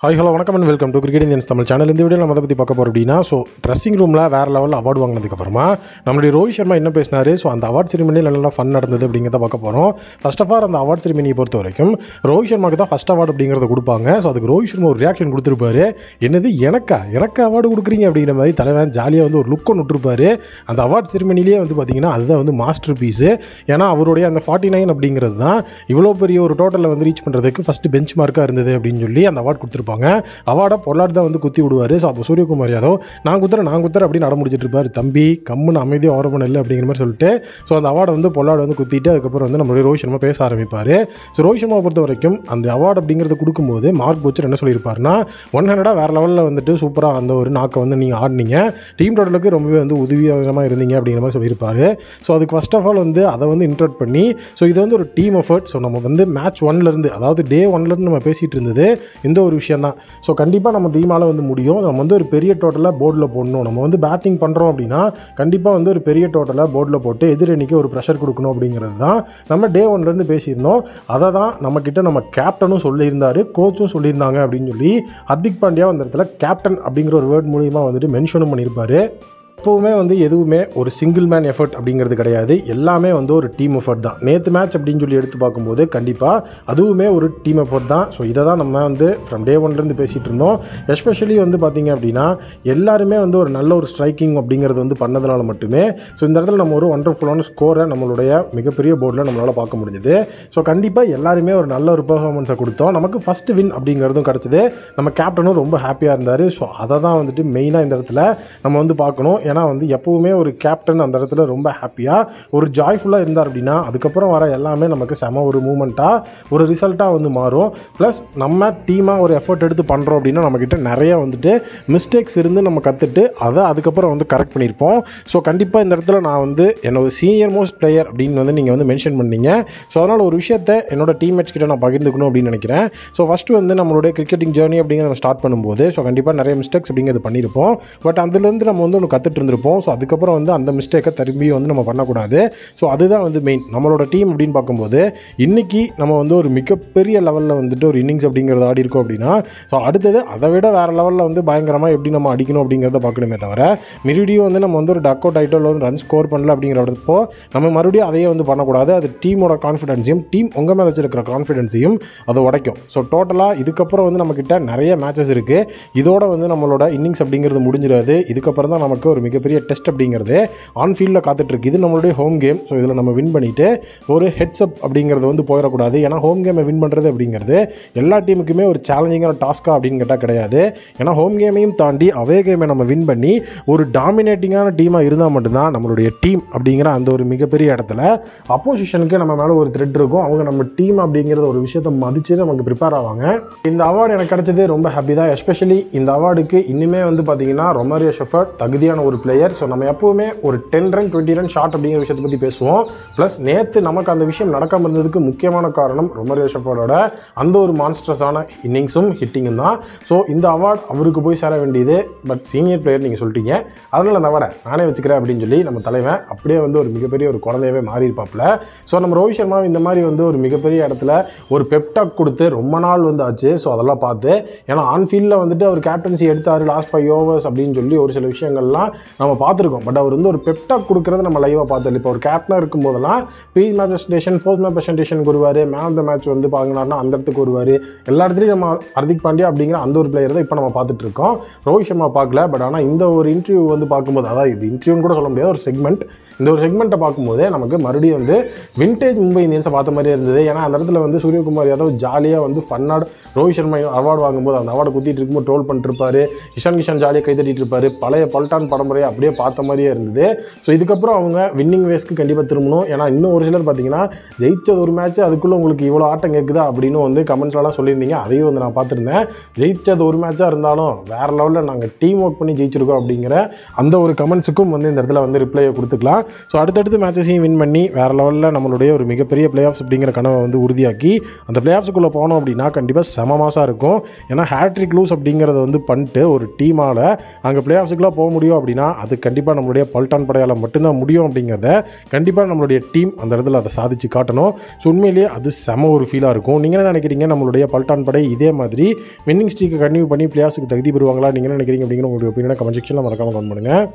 Hi hello வணக்கம் and welcome to cricket Indians Tamil channel. இந்த video நம்ம அதை பற்றி பார்க்க போகிறோம் அப்படின்னா, ட்ரெஸ்ஸிங் ரூமில் வேறு லெவலில் அவார்டு வாங்கினதுக்கப்புறமா நம்மளுடைய ரோஹித் சர்மா என்ன பேசினார், அந்த அவார்ட் செரிமனியில் நல்லா ஃபன் நடந்தது அப்படிங்கிறத பார்க்க போகிறோம். ஃபர்ஸ்ட் ஆஃப் ஆல் அந்த அவார்ட் செரிமனியை பொறுத்த வரைக்கும் ரோஹித் சர்மாக்கு தான் ஃபஸ்ட் அவார்டு அப்படிங்கிறத கொடுப்பாங்க. அதுக்கு ரோஹித் சர்மா ஒரு ரியாக்ஷன் கொடுத்துருப்பாரு. என்னது எனக்கு அவார்டு கொடுக்குறீங்க அப்படிங்கிற மாதிரி தலைவன் ஜாலியாக ஒரு லுக் ஒன்று விட்டுருப்பாரு. அந்த அவார்ட் செரிமனிலேயே பார்த்தீங்கன்னா அதுதான் மாஸ்டர் பீஸு. ஏன்னா அவருடைய அந்த 49 அப்படிங்கிறது தான் இவ்வளோ பெரிய ஒரு டோட்டலில் ரீச் பண்ணுறதுக்கு ஃபஸ்ட்டு பெஞ்ச் மார்க்காக இருந்தது அப்படின்னு சொல்லி அந்த அவார்டு கொடுத்துருப்பாங்க. அவார்டை பொருளாடு தான் குத்தி விடுவார். அப்போ சூரியகுமார் யாதவ் நான் குத்துறேன் அப்படின்னு அடம் முடிச்சிட்டு இருப்பார். தம்பி கம்முன்னு அமைதியாக ஓரப்பண்ண இல்லை அப்படிங்கிற மாதிரி சொல்லிட்டு அந்த அவார்டை பொருளாடு குத்திட்டு அதுக்கப்புறம் நம்மளுடைய ரோஹித் சர்மா பேச ஆரம்பிப்பார். ரோஹித் சர்மா பொறுத்த வரைக்கும் அந்த அவார்டு அப்படிங்கிறது கொடுக்கும்போது மார்க் போச்சர் என்ன சொல்லியிருப்பாருன்னா, 100 வேறு லெவலில் சூப்பராக அந்த ஒரு நாக்கை நீங்கள் ஆடினீங்க, டீம் டோட்டலுக்கு ரொம்பவே உதவிகரமாக இருந்தீங்க அப்படிங்கிற மாதிரி சொல்லியிருப்பார். அதுக்கு ஃபர்ஸ்ட் ஆஃப் ஆல் அதை இன்ட்ரோட் பண்ணி இது ஒரு டீம் எஃபர்ட். நம்ம மேட்ச் 1லேருந்து அதாவது டே 1லேருந்து நம்ம பேசிகிட்டு இருந்தது இந்த ஒரு விஷயம் தான். கண்டிப்பாக நம்ம டீமால் முடியும். நம்ம ஒரு பெரிய டோட்டலாக போர்டில் போடணும். நம்ம பேட்டிங் பண்ணுறோம் அப்படின்னா கண்டிப்பாக ஒரு பெரிய டோட்டலாக போர்டில் போட்டு எதிரணிக்கு ஒரு ப்ரெஷர் கொடுக்கணும் அப்படிங்கிறது தான் நம்ம டே 1லேருந்து பேசியிருந்தோம். அதை தான் நம்மக்கிட்ட நம்ம கேப்டனும் சொல்லியிருந்தார், கோச்சும் சொல்லியிருந்தாங்க அப்படின்னு சொல்லி ஹர்திக் பாண்டியா அந்த இடத்துல கேப்டன் அப்படிங்கிற ஒரு வேர்ட் மூலியமாக மென்ஷனும் பண்ணியிருப்பார். எப்போவுமே எதுவுமே ஒரு சிங்கிள் மேன் எஃபர்ட் அப்படிங்கிறது கிடையாது. எல்லாமே ஒரு டீம் எஃபர்ட் தான். நேற்று மேட்ச் அப்படின்னு சொல்லி எடுத்து பார்க்கும்போது கண்டிப்பாக அதுவுமே ஒரு டீம் எஃபர்ட் தான். இதை தான் நம்ம ஃப்ரம் டே 1லேருந்து பேசிகிட்டு இருந்தோம். எஸ்பெஷலி பார்த்திங்க அப்படின்னா எல்லாருமே ஒரு நல்ல ஒரு ஸ்ட்ரைக்கிங் அப்படிங்கிறது பண்ணதுனால மட்டுமே இந்த இடத்துல நம்ம ஒரு ஒண்டர்ஃபுல்லான ஸ்கோரை நம்மளுடைய மிகப்பெரிய போர்டில் நம்மளால் பார்க்க முடிஞ்சுது. கண்டிப்பாக எல்லாருமே ஒரு நல்ல ஒரு பெர்ஃபார்மன்ஸை கொடுத்தோம். நமக்கு ஃபஸ்ட்டு வின் அப்படிங்கிறதும் கிடச்சிது. நம்ம கேப்டனும் ரொம்ப ஹாப்பியாக இருந்தார். அதை தான் மெயினாக இந்த இடத்துல நம்ம பார்க்கணும். ஏன்னா எப்போவுமே ஒரு கேப்டன் அந்த இடத்துல ரொம்ப ஹாப்பியாக ஒரு ஜாய்ஃபுல்லாக இருந்தார் அப்படின்னா அதுக்கப்புறம் வர எல்லாமே நமக்கு செம ஒரு மூமெண்ட்டாக ஒரு ரிசல்ட்டாக மாறும். ப்ளஸ் நம்ம டீமாக ஒரு எஃபர்ட் எடுத்து பண்ணுறோம் அப்படின்னா நம்மக்கிட்ட நிறைய மிஸ்டேக்ஸ் இருந்து நம்ம கற்றுட்டு அதை அதுக்கப்புறம் கரெக்ட் பண்ணியிருப்போம். கண்டிப்பாக இந்த இடத்துல நான் என்னோட சீனியர் மோஸ்ட் பிளேயர் அப்படின்னு நீங்கள் மென்ஷன் பண்ணீங்க. அதனால் ஒரு விஷயத்தை என்னோட டீம்மேட்ஸ் கிட்ட நான் பகிர்ந்துக்கணும் அப்படின்னு நினைக்கிறேன். ஃபஸ்ட்டு நம்மளுடைய கிரிக்கெட்டிங் ஜேர்னி அப்படிங்கிறத நம்ம ஸ்டார்ட் பண்ணும்போது கண்டிப்பாக நிறைய மிஸ்டேக்ஸ் அப்படிங்கிறது பண்ணியிருப்போம். பட் அதுலேருந்து நம்ம ஒன்று கற்றுட்டு இருந்திருப்போம். அதுக்கப்புறம் அந்த மிஸ்டேக்கை திரும்பி நம்ம பண்ணக்கூடாது. அதுதான் மெயின் நம்மளோட டீம் அப்படின்னு பார்க்கும்போது இன்றைக்கி நம்ம ஒரு மிகப்பெரிய லெவலில் ஒரு இன்னிங்ஸ் அப்படிங்கிறது ஆடி இருக்கோம் அப்படின்னா அடுத்தது அதை விட வேறு லெவலில் பயங்கரமாக எப்படி நம்ம அடிக்கணும் அப்படிங்கிறத பார்க்கணுமே தவிர மறுபடியும் நம்ம ஒரு டக் அவுட் ஆகிட்டோ ஒரு ரன் ஸ்கோர் பண்ணல அப்படிங்கிறப்போ நம்ம மறுபடியும் அதையே பண்ணக்கூடாது. அது டீமோட கான்ஃபிடென்ஸையும் டீம் உங்கள் மேலே வச்சிருக்கிற கான்ஃபிடென்ஸையும் அதை உடைக்கும். டோட்டலாக இதுக்கப்புறம் நம்மக்கிட்ட நிறைய மேட்சஸ் இருக்குது. இதோட நம்மளோட இன்னிங்ஸ் அப்படிங்கிறது முடிஞ்சிடாது. இதுக்கப்புறம் தான் நமக்கு ஒரு மிகப்பெரிய டெஸ்ட் அப்படிங்கிறது ஆன் ஃபீல்டில் காத்துட்ருக்கு. இது நம்மளுடைய ஹோம் கேம். இதில் நம்ம வின் பண்ணிவிட்டு ஒரு ஹெட்ஸ்அப் அப்படிங்கிறது போயிடக்கூடாது. ஏன்னா ஹோம் கேமை வின் பண்ணுறது அப்படிங்கிறது எல்லா டீமுக்குமே ஒரு சேலஞ்சிங்கான டாஸ்க்காக அப்படின்னு கேட்டால் கிடையாது. ஏன்னா ஹோம் கேமையும் தாண்டி அவே கேமை நம்ம வின் பண்ணி ஒரு டாமினேட்டிங்கான டீமாக இருந்தால் மட்டும்தான் நம்மளுடைய டீம் அப்படிங்கிற அந்த ஒரு மிகப்பெரிய இடத்துல அப்போசிஷனுக்கு நம்ம மேலே ஒரு த்ரெட் இருக்கும். அவங்க நம்ம டீம் அப்படிங்கிறத ஒரு விஷயத்தை மதித்து நமக்கு ப்ரிப்பேர் ஆவாங்க. இந்த அவார்டு எனக்கு கிடைச்சது ரொம்ப ஹாப்பி தான். எஸ்பெஷலி இந்த அவார்டுக்கு இன்னுமே பார்த்தீங்கன்னா ரொமாரியோ ஷெஃபர்ட் தகுதியான ஒரு பிளேயர். நம்ம எப்போவுமே ஒரு 10 ரன் 20 ரன் ஷாட் அப்படிங்கிற விஷயத்தை பற்றி பேசுவோம். ப்ளஸ் நேற்று நமக்கு அந்த விஷயம் நடக்காமல் இருந்ததுக்கு முக்கியமான காரணம் ரொமாரியோ ஷெஃபர்டோட அந்த ஒரு மான்ஸ்டர்ஸான இன்னிங்ஸும் ஹிட்டிங்கும் தான். இந்த அவார்டு அவருக்கு போய் சேர வேண்டியது. பட் சீனியர் பிளேயர் நீங்கள் சொல்லிட்டீங்க, அதனால் அந்த அவார்டை நானே வச்சுக்கிறேன் அப்படின்னு சொல்லி நம்ம தலைவன் அப்படியே ஒரு மிகப்பெரிய ஒரு குழந்தையவே மாறி இருப்பாப்புல. நம்ம ரோஹித் சர்மா இந்த மாதிரி ஒரு மிகப்பெரிய இடத்துல ஒரு பெப்டாக் கொடுத்து ரொம்ப நாள் ஆச்சு. அதெல்லாம் பார்த்து ஏன்னா ஆன் ஃபீல்டில் அவர் கேப்டன்சி எடுத்தார் லாஸ்ட் 5 ஓவர்ஸ் அப்படின்னு சொல்லி ஒரு சில விஷயங்கள்லாம் நம்ம பார்த்துருக்கோம். பட் அவர் ஒரு பெப்டாக் கொடுக்குறத நம்ம லைவாக பார்த்தோம். இப்போ ஒரு கேப்டனாக இருக்கும்போதெல்லாம் pre match presentation, post match பிரசன்டேஷனுக்கு வருவார். மேன் ஆஃப் த மேட்ச் பார்க்கணும்னா அந்த இடத்துக்கு வருவார். எல்லா இடத்துலையும் நம்ம ஹர்திக் பாண்டியா அப்படிங்கிற அந்த ஒரு பிளேயர் தான் இப்போ நம்ம பார்த்துட்டு இருக்கோம். ரோஹித் சர்மா பார்க்கல. பட் ஆனால் இந்த ஒரு இன்டர்வியூ பார்க்கும்போது, அதாவது இது இன்டர்வியூன்னு கூட சொல்ல முடியாது, ஒரு செக்மெண்ட். இந்த ஒரு செக்மெண்ட்டை பார்க்கும்போது நமக்கு மறுபடியும் விண்டேஜ் மும்பை இந்தியன்ஸை பார்த்த மாதிரியே இருந்தது. ஏன்னா அந்த இடத்துல சூரியகுமார் யாதவ் ஜாலியாக ஃபன்னாக ரோஹித் சர்மா அவார்டு வாங்கும்போது அந்த அவார்டு குத்திட்டு இருக்கும்போது ட்ரோல் பண்ணிட்டுருப்பாரு. இஷான் கிஷான் ஜாலியாக கைத்தட்டிட்டு இருப்பார். பழைய பல்டான் படமுறையை அப்படியே பார்த்த மாதிரியே இருந்தது. இதுக்கப்புறம் அவங்க வின்னிங் வேஸ்க்கு கண்டிப்பாக திரும்பணும். ஏன்னா இன்னும் ஒரு சிலர் பார்த்தீங்கன்னா ஜெயிச்சது ஒரு மேட்ச் அதுக்குள்ளே உங்களுக்கு இவ்வளோ ஆட்டம் கேட்குதா அப்படின்னு கமெண்ட்ஸ்லாம் சொல்லியிருந்தீங்க. அதையும் நான் பார்த்துருந்தேன். ஜெயிச்சது ஒரு மேட்சாக இருந்தாலும் வேறு லெவலில் நாங்கள் டீம் ஒர்க் பண்ணி ஜெயிச்சிருக்கோம் அப்படிங்கிற அந்த ஒரு கமெண்ட்ஸுக்கும் இந்த இடத்துல ரிப்ளையை கொடுத்துக்கலாம். அடுத்தடுத்து மேட்சஸையும் வின் பண்ணி வேறு லெவலில் நம்மளுடைய ஒரு மிகப்பெரிய பிளே ஆஃப்ஸ் அப்படிங்கிற கனவை உறுதியாக்கி அந்த பிளே ஆஃப்ஸுக்குள்ளே போனோம் அப்படின்னா கண்டிப்பாக செம மாசாக இருக்கும். ஏன்னா ஹேட்ரிக் லூஸ் அப்படிங்கிறத பண்ணிட்டு ஒரு டீமால் அங்கே பிளே ஆஃப்ஸுக்குள்ளே போக முடியும் அப்படின்னா அப்படின்னா அது கண்டிப்பாக நம்மளுடைய பல்டான் படையால் மட்டும்தான் முடியும் அப்படிங்கிறத கண்டிப்பாக நம்மளுடைய டீம் அந்த இடத்துல அதை சாதிச்சு காட்டணும். ஸோ உண்மையிலேயே அது செம ஒரு ஃபீலாக இருக்கும். நீங்கள் என்ன நினைக்கிறீங்க? நம்மளுடைய பல்டான் படை இதே மாதிரி வின்னிங் ஸ்ட்ரீக்கை கன்டினியூ பண்ணி பிளேயர்ஸுக்கு தகுதி பெறுவாங்களா? நீங்கள் என்ன நினைக்கிறீங்க அப்படிங்கிற உங்களுடைய ஒப்பீனியனை கமெண்ட் செக்ஷனில் மறக்காம கமெண்ட் பண்ணுங்கள்.